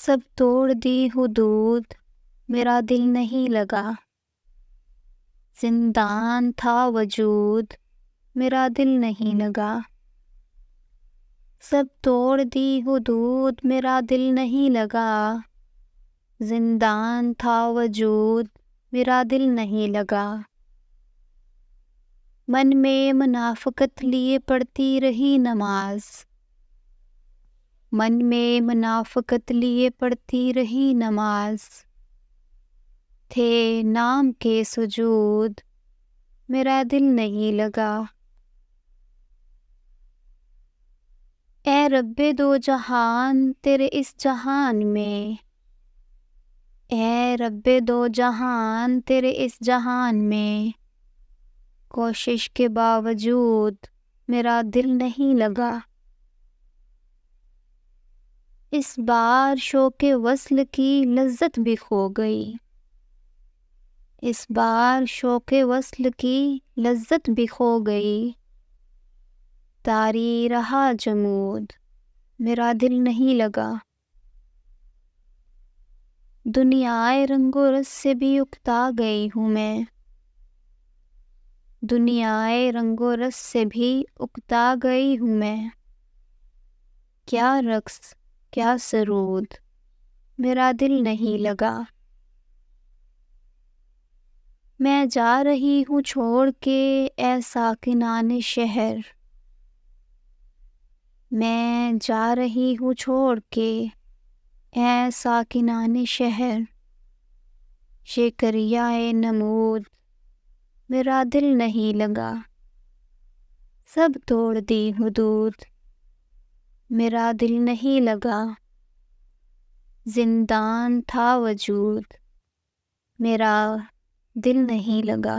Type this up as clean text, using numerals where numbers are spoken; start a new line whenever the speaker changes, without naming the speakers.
سب توڑ دی حدود، میرا دل نہیں لگا، زندان تھا وجود، میرا دل نہیں لگا، سب توڑ دی حدود، میرا دل نہیں لگا، زندان تھا وجود، میرا دل نہیں لگا، من میں منافقت لیے پڑھتی رہی نماز، من میں منافقت لیے پڑھتی رہی نماز، تھے نام کے سجود، میرا دل نہیں لگا، اے رب دو جہان تیرے اس جہان میں، اے رب دو جہان تیرے اس جہان میں، کوشش کے باوجود میرا دل نہیں لگا، اس بار شوق وصل کی لذت بھی کھو گئی، اس بار شوق وصل کی لذت بھی کھو گئی، طاری رہا جمود، میرا دل نہیں لگا، دنیائے رنگ و رس سے بھی اکتا گئی ہوں میں، دنیائے رنگ و رس سے بھی اکتا گئی ہوں میں، کیا رقص کیا سرود، میرا دل نہیں لگا، میں جا رہی ہوں چھوڑ کے اے ساکنان شہر، میں جا رہی ہوں چھوڑ کے اے ساکنان شہر، شکریہ نمود، میرا دل نہیں لگا، سب توڑ دی حدود، میرا دل نہیں لگا، زندان تھا وجود، میرا دل نہیں لگا۔